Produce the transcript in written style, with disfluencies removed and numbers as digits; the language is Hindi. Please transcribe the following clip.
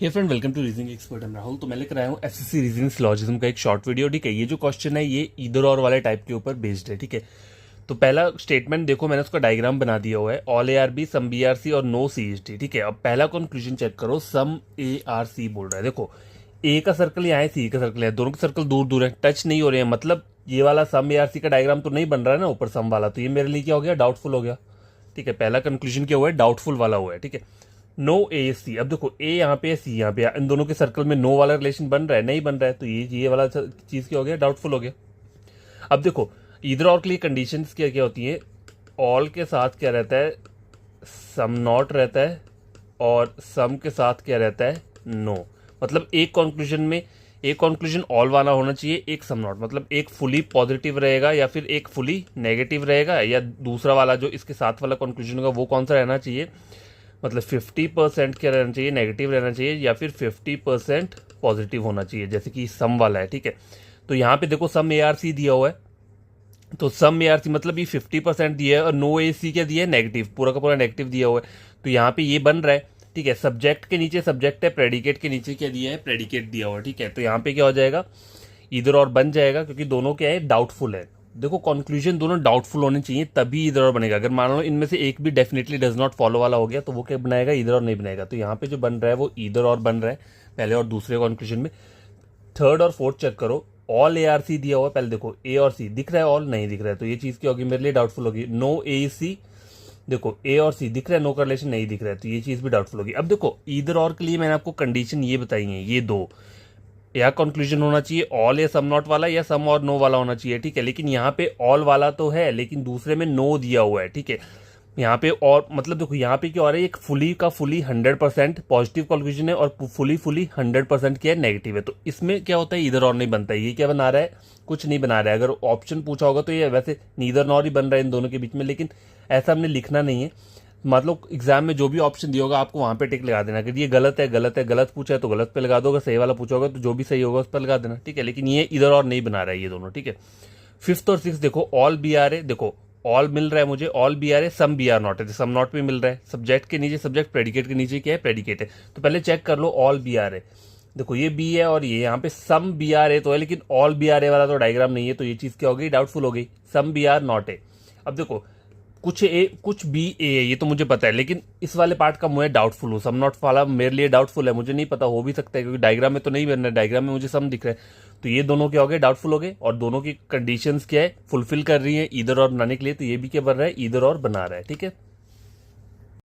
Hey friend, welcome to reasoning expert. मैं राहुल। तो मैं लेकर आया हूँ एफसीसी रीजनिंग सिलॉजिज्म का एक शॉर्ट वीडियो। ठीक है, ये जो क्वेश्चन है ये इधर और वाले टाइप के ऊपर बेस्ड है। ठीक है, तो पहला स्टेटमेंट देखो, मैंने उसका डायग्राम बना दिया हुआ है। All A are B, some B are C और नो सी एच टी। ठीक है, अब पहला कंक्लूजन चेक करो। सम ए आर सी बोल रहा है। देखो, ए का सर्कल यहाँ है, सी का सर्कल है, दोनों के सर्कल दूर दूर है, टच नहीं हो रहे हैं। मतलब ये वाला सम ए आर सी का डायग्राम तो नहीं बन रहा है ना ऊपर सम वाला, तो ये मेरे लिए क्या हो गया, डाउटफुल हो गया। ठीक है, पहला कंक्लूजन क्या हुआ है, डाउटफुल वाला हुआ है। ठीक है, नो ए सी। अब देखो, ए यहाँ पे है, सी यहाँ पे है, इन दोनों के सर्कल में नो वाला रिलेशन बन रहा है, नहीं बन रहा है, तो ये वाला चीज क्या हो गया, डाउटफुल हो गया। अब देखो, इधर और के लिए कंडीशंस क्या क्या होती है। ऑल के साथ क्या रहता है, सम नॉट रहता है, और सम के साथ क्या रहता है, नो। मतलब एक कंक्लूजन ऑल वाला होना चाहिए, एक सम नॉट। मतलब एक फुली पॉजिटिव रहेगा या फिर एक फुली नेगेटिव रहेगा, या दूसरा वाला जो इसके साथ वाला कंक्लूजन होगा वो कौन सा रहना चाहिए। मतलब 50% क्या रहना चाहिए, नेगेटिव रहना चाहिए, या फिर 50% पॉजिटिव होना चाहिए, जैसे कि सम वाला है। ठीक है, तो यहाँ पे देखो सम ए आर सी दिया हुआ है, तो सम ए आर सी मतलब ये 50% दिया है, और नो ए सी क्या दिया है, नेगेटिव, पूरा का पूरा नेगेटिव दिया हुआ है। तो यहाँ पे ये बन रहा है। ठीक है, सब्जेक्ट के नीचे सब्जेक्ट है, प्रेडिकेट के नीचे क्या दिया है, प्रेडिकेट दिया हुआ है। ठीक है, तो यहाँ पे क्या हो जाएगा, इधर और बन जाएगा, क्योंकि दोनों क्या है, डाउटफुल है। देखो, कंक्लूजन दोनों डाउटफुल होने चाहिए, तभी इधर और बनेगा। अगर मान लो इनमें से एक भी डेफिनेटली डज नॉट फॉलो वाला हो गया, तो वो क्या बनाएगा, इधर और नहीं बनाएगा। तो यहाँ पे जो बन रहा है वो इधर और बन रहा है, पहले और दूसरे कंक्लूजन में। थर्ड और फोर्थ चेक करो, ऑल ए आर सी दिया हुआ है। पहले देखो, ए और सी दिख रहा है, ऑल नहीं दिख रहा है, तो ये चीज क्या होगी, मेरे लिए डाउटफुल होगी। नो ए सी, देखो ए और सी दिख रहा है, नो का रिलेशन नहीं दिख रहा है, तो ये चीज भी डाउटफुल होगी। अब देखो, इधर और के लिए मैंने आपको कंडीशन ये बताई है, ये दो, या कंक्लूजन होना चाहिए ऑल या सम नॉट वाला, या सम और नो वाला होना चाहिए। ठीक है, लेकिन यहाँ पे ऑल वाला तो है, लेकिन दूसरे में नो दिया हुआ है। ठीक है, यहाँ पे और मतलब देखो, यहाँ पे क्या हो रहा है, एक फुली का फुली 100% पॉजिटिव कंक्लूजन है, और फुली 100% क्या है, नेगेटिव है। तो इसमें क्या होता है, इधर और नहीं बनता है। ये क्या बना रहा है, कुछ नहीं बना रहा है। अगर ऑप्शन पूछा होगा तो ये वैसे नीदर नॉर ही बन रहा है इन दोनों के बीच में, लेकिन ऐसा हमने लिखना नहीं है। मतलब एग्जाम में जो भी ऑप्शन दिया होगा आपको वहां पे टिक लगा देना। अगर ये गलत है, गलत पूछा है तो गलत पे लगा दो, अगर सही वाला पूछा होगा तो जो भी सही होगा उस पर लगा देना। ठीक है, लेकिन ये इधर और नहीं बना रहा है ये दोनों। ठीक है, फिफ्थ और सिक्स देखो, ऑल बी आर है। देखो, ऑल मिल रहा है मुझे, ऑल बी आर है, सम बी आर नॉट है, सम नॉट भी मिल रहा है। सब्जेक्ट के नीचे सब्जेक्ट, प्रेडिकेट के नीचे क्या है, प्रेडिकेट है। तो पहले चेक कर लो, ऑल बी आर है। देखो, ये बी है और ये यहाँ पे सम बी आर है तो है, लेकिन ऑल बी आर ए वाला तो डायग्राम नहीं है, तो ये चीज क्या हो गई, डाउटफुल हो गई। सम बी आर नॉट है। अब देखो, कुछ ए कुछ बी ए है, ये तो मुझे पता है, लेकिन इस वाले पार्ट का मुझे डाउटफुल हो। सम नॉट वाला मेरे लिए डाउटफुल है, मुझे नहीं पता, हो भी सकता है, क्योंकि डायग्राम में तो नहीं बन रहा है, डायग्राम में मुझे सम दिख रहा है। तो ये दोनों क्या हो गए, डाउटफुल हो गए, और दोनों की कंडीशंस क्या है, फुलफिल कर रही है इधर और बनाने के लिए। तो ये भी क्या बन रहा है, इधर और बना रहा है। ठीक है।